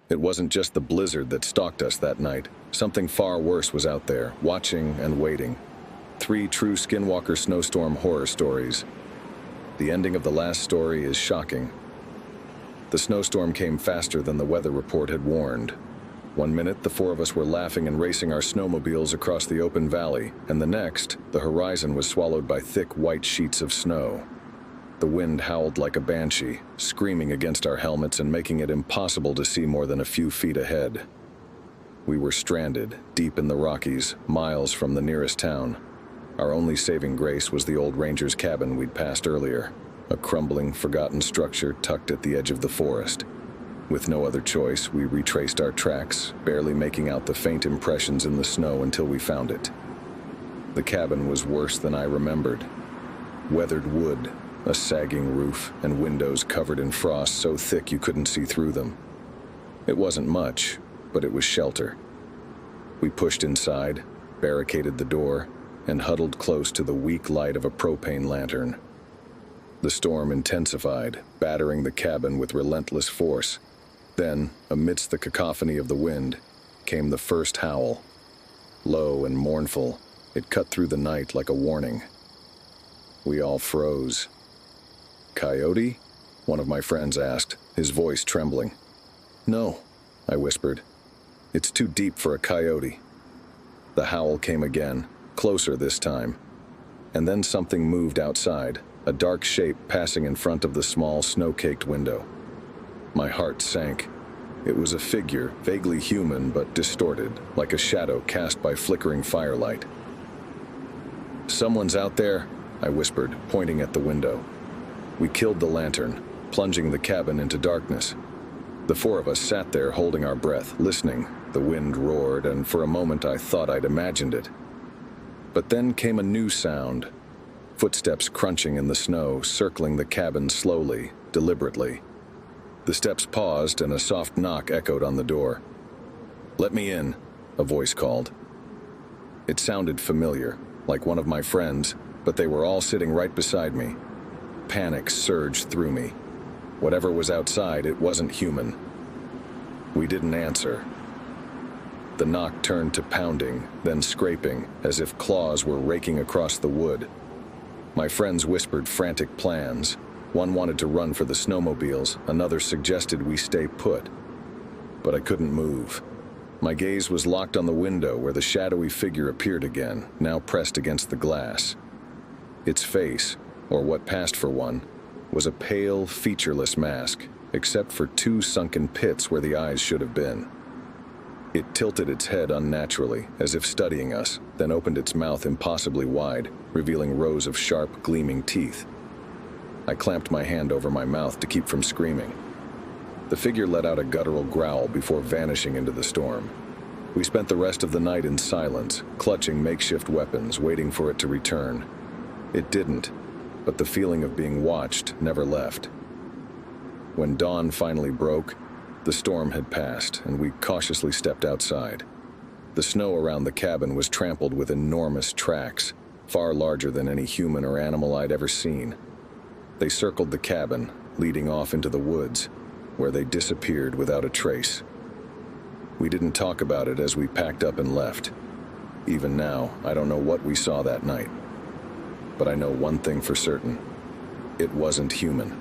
It wasn't just the blizzard that stalked us that night. Something far worse was out there, watching and waiting. 3 true Skinwalker snowstorm horror stories. The ending of the last story is shocking. The snowstorm came faster than the weather report had warned. One minute, the 4 of us were laughing and racing our snowmobiles across the open valley, and the next, the horizon was swallowed by thick white sheets of snow. The wind howled like a banshee, screaming against our helmets and making it impossible to see more than a few feet ahead. We were stranded, deep in the Rockies, miles from the nearest town. Our only saving grace was the old ranger's cabin we'd passed earlier, a crumbling, forgotten structure tucked at the edge of the forest. With no other choice, we retraced our tracks, barely making out the faint impressions in the snow until we found it. The cabin was worse than I remembered. Weathered wood, a sagging roof, and windows covered in frost so thick you couldn't see through them. It wasn't much, but it was shelter. We pushed inside, barricaded the door, and huddled close to the weak light of a propane lantern. The storm intensified, battering the cabin with relentless force. Then, amidst the cacophony of the wind, came the first howl. Low and mournful, it cut through the night like a warning. We all froze. "Coyote?" one of my friends asked, his voice trembling. "No," I whispered. "It's too deep for a coyote." The howl came again, closer this time. And then something moved outside, a dark shape passing in front of the small, snow-caked window. My heart sank. It was a figure, vaguely human but distorted, like a shadow cast by flickering firelight. "Someone's out there," I whispered, pointing at the window. We killed the lantern, plunging the cabin into darkness. The 4 of us sat there holding our breath, listening. The wind roared, and for a moment I thought I'd imagined it. But then came a new sound. Footsteps crunching in the snow, circling the cabin slowly, deliberately. The steps paused, and a soft knock echoed on the door. "Let me in," a voice called. It sounded familiar, like one of my friends, but they were all sitting right beside me. Panic surged through me. Whatever was outside, it wasn't human. We didn't answer. The knock turned to pounding, then scraping, as if claws were raking across the wood. My friends whispered frantic plans. One wanted to run for the snowmobiles, another suggested we stay put. But I couldn't move. My gaze was locked on the window where the shadowy figure appeared again, now pressed against the glass. Its face, or what passed for one, was a pale, featureless mask, except for 2 sunken pits where the eyes should have been. It tilted its head unnaturally, as if studying us, then opened its mouth impossibly wide, revealing rows of sharp, gleaming teeth. I clamped my hand over my mouth to keep from screaming. The figure let out a guttural growl before vanishing into the storm. We spent the rest of the night in silence, clutching makeshift weapons, waiting for it to return. It didn't, but the feeling of being watched never left. When dawn finally broke, the storm had passed, and we cautiously stepped outside. The snow around the cabin was trampled with enormous tracks, far larger than any human or animal I'd ever seen. They circled the cabin, leading off into the woods, where they disappeared without a trace. We didn't talk about it as we packed up and left. Even now, I don't know what we saw that night. But I know one thing for certain. It wasn't human.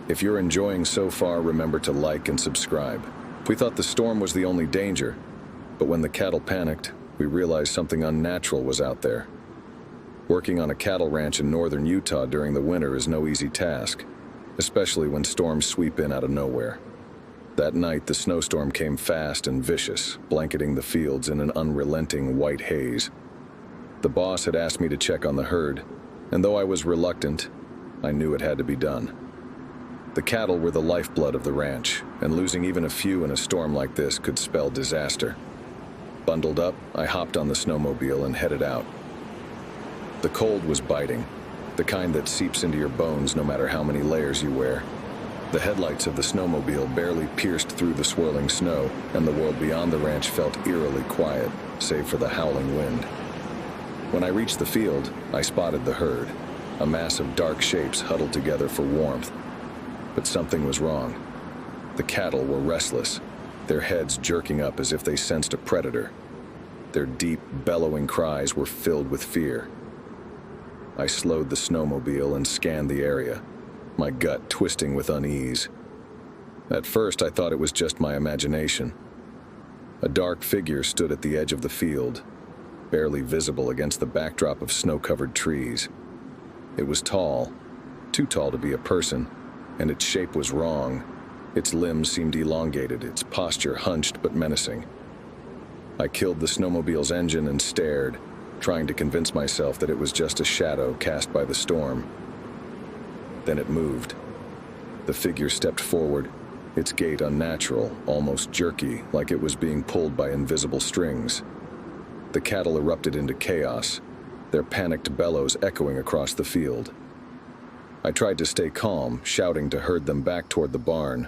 If you're enjoying so far, remember to like and subscribe. We thought the storm was the only danger, but when the cattle panicked, we realized something unnatural was out there. Working on a cattle ranch in northern Utah during the winter is no easy task, especially when storms sweep in out of nowhere. That night, the snowstorm came fast and vicious, blanketing the fields in an unrelenting white haze. The boss had asked me to check on the herd, and though I was reluctant, I knew it had to be done. The cattle were the lifeblood of the ranch, and losing even a few in a storm like this could spell disaster. Bundled up, I hopped on the snowmobile and headed out. The cold was biting, the kind that seeps into your bones no matter how many layers you wear. The headlights of the snowmobile barely pierced through the swirling snow, and the world beyond the ranch felt eerily quiet, save for the howling wind. When I reached the field, I spotted the herd, a mass of dark shapes huddled together for warmth. But something was wrong. The cattle were restless, their heads jerking up as if they sensed a predator. Their deep, bellowing cries were filled with fear. I slowed the snowmobile and scanned the area, my gut twisting with unease. At first, I thought it was just my imagination. A dark figure stood at the edge of the field, barely visible against the backdrop of snow-covered trees. It was tall, too tall to be a person, and its shape was wrong. Its limbs seemed elongated, its posture hunched but menacing. I killed the snowmobile's engine and stared, trying to convince myself that it was just a shadow cast by the storm. Then it moved. The figure stepped forward, its gait unnatural, almost jerky, like it was being pulled by invisible strings. The cattle erupted into chaos, their panicked bellows echoing across the field. I tried to stay calm, shouting to herd them back toward the barn,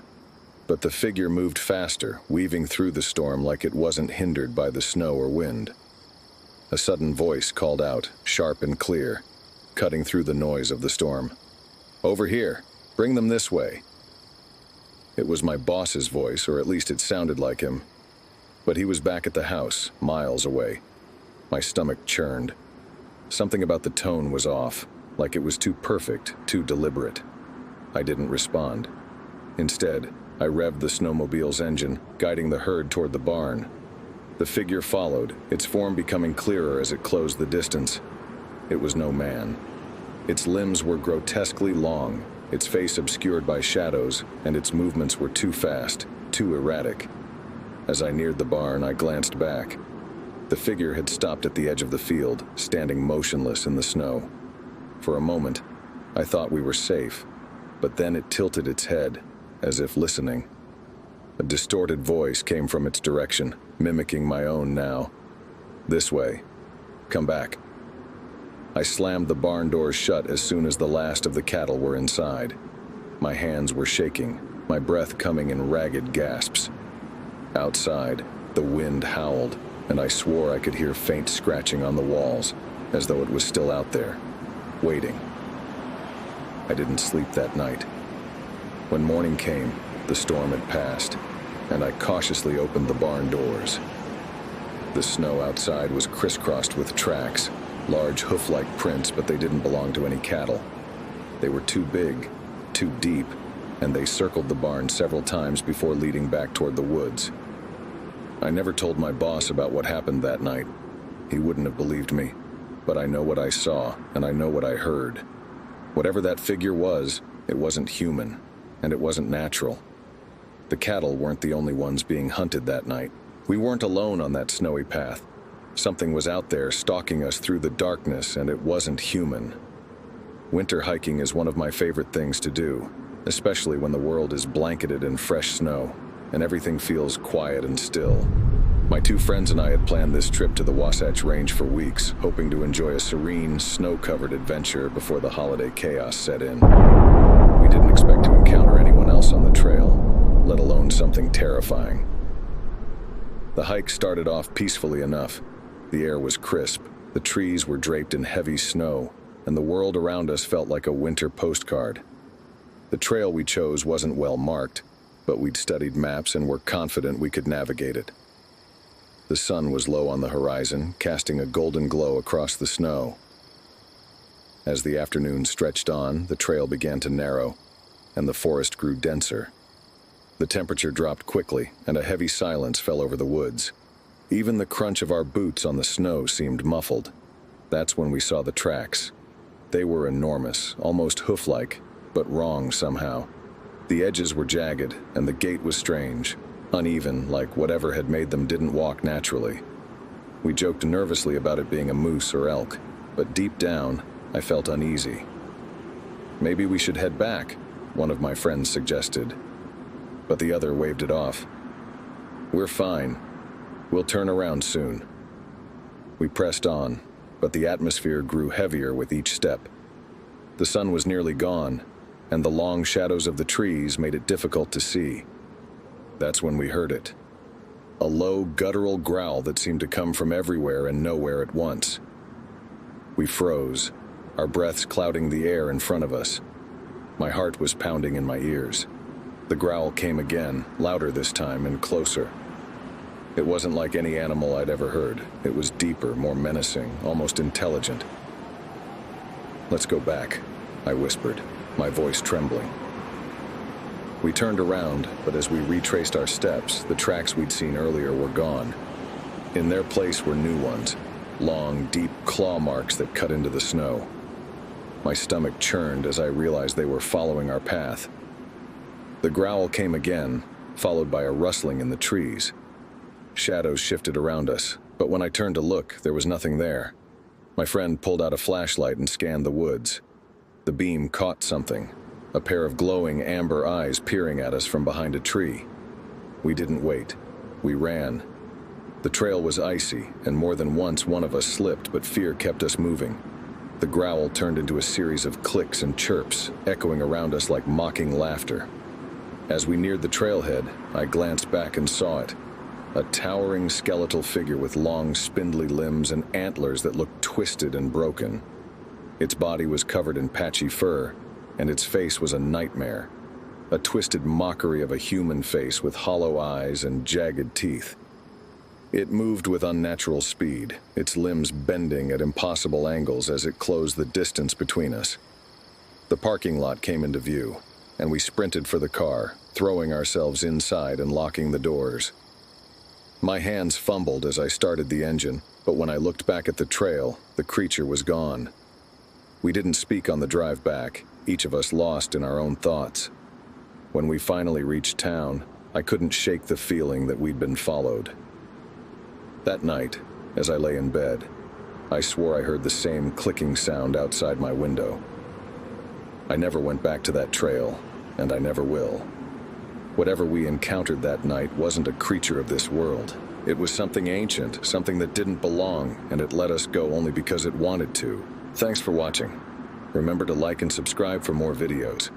but the figure moved faster, weaving through the storm like it wasn't hindered by the snow or wind. A sudden voice called out, sharp and clear, cutting through the noise of the storm. "Over here! Bring them this way!" It was my boss's voice, or at least it sounded like him. But he was back at the house, miles away. My stomach churned. Something about the tone was off, like it was too perfect, too deliberate. I didn't respond. Instead, I revved the snowmobile's engine, guiding the herd toward the barn. The figure followed, its form becoming clearer as it closed the distance. It was no man. Its limbs were grotesquely long, its face obscured by shadows, and its movements were too fast, too erratic. As I neared the barn, I glanced back. The figure had stopped at the edge of the field, standing motionless in the snow. For a moment, I thought we were safe, but then it tilted its head, as if listening. A distorted voice came from its direction, mimicking my own now. "This way. Come back." I slammed the barn doors shut as soon as the last of the cattle were inside. My hands were shaking, my breath coming in ragged gasps. Outside, the wind howled, and I swore I could hear faint scratching on the walls, as though it was still out there, waiting. I didn't sleep that night. When morning came, the storm had passed, and I cautiously opened the barn doors. The snow outside was crisscrossed with tracks, large hoof-like prints, but they didn't belong to any cattle. They were too big, too deep, and they circled the barn several times before leading back toward the woods. I never told my boss about what happened that night. He wouldn't have believed me, but I know what I saw, and I know what I heard. Whatever that figure was, it wasn't human, and it wasn't natural. The cattle weren't the only ones being hunted that night. We weren't alone on that snowy path. Something was out there stalking us through the darkness, and it wasn't human. Winter hiking is one of my favorite things to do, especially when the world is blanketed in fresh snow, and everything feels quiet and still. My two friends and I had planned this trip to the Wasatch Range for weeks, hoping to enjoy a serene, snow-covered adventure before the holiday chaos set in. We didn't expect to encounter anyone else on the trail, let alone something terrifying. The hike started off peacefully enough. The air was crisp, the trees were draped in heavy snow, and the world around us felt like a winter postcard. The trail we chose wasn't well marked, but we'd studied maps and were confident we could navigate it. The sun was low on the horizon, casting a golden glow across the snow. As the afternoon stretched on, the trail began to narrow, and the forest grew denser. The temperature dropped quickly, and a heavy silence fell over the woods. Even the crunch of our boots on the snow seemed muffled. That's when we saw the tracks. They were enormous, almost hoof-like, but wrong somehow. The edges were jagged, and the gait was strange, uneven, like whatever had made them didn't walk naturally. We joked nervously about it being a moose or elk, but deep down, I felt uneasy. "Maybe we should head back," one of my friends suggested, but the other waved it off. "We're fine. We'll turn around soon." We pressed on, but the atmosphere grew heavier with each step. The sun was nearly gone, and the long shadows of the trees made it difficult to see. That's when we heard it. A low, guttural growl that seemed to come from everywhere and nowhere at once. We froze, our breaths clouding the air in front of us. My heart was pounding in my ears. The growl came again, louder this time and closer. It wasn't like any animal I'd ever heard. It was deeper, more menacing, almost intelligent. "Let's go back," I whispered, my voice trembling. We turned around, but as we retraced our steps, the tracks we'd seen earlier were gone. In their place were new ones, long, deep claw marks that cut into the snow. My stomach churned as I realized they were following our path. The growl came again, followed by a rustling in the trees. Shadows shifted around us, but when I turned to look, there was nothing there. My friend pulled out a flashlight and scanned the woods. The beam caught something, a pair of glowing amber eyes peering at us from behind a tree. We didn't wait. We ran. The trail was icy, and more than once one of us slipped, but fear kept us moving. The growl turned into a series of clicks and chirps, echoing around us like mocking laughter. As we neared the trailhead, I glanced back and saw it. A towering skeletal figure with long, spindly limbs and antlers that looked twisted and broken. Its body was covered in patchy fur, and its face was a nightmare. A twisted mockery of a human face with hollow eyes and jagged teeth. It moved with unnatural speed, its limbs bending at impossible angles as it closed the distance between us. The parking lot came into view, and we sprinted for the car, throwing ourselves inside and locking the doors. My hands fumbled as I started the engine, but when I looked back at the trail, the creature was gone. We didn't speak on the drive back, each of us lost in our own thoughts. When we finally reached town, I couldn't shake the feeling that we'd been followed. That night, as I lay in bed, I swore I heard the same clicking sound outside my window. I never went back to that trail, and I never will. Whatever we encountered that night wasn't a creature of this world. It was something ancient, something that didn't belong, and it let us go only because it wanted to. Thanks for watching. Remember to like and subscribe for more videos.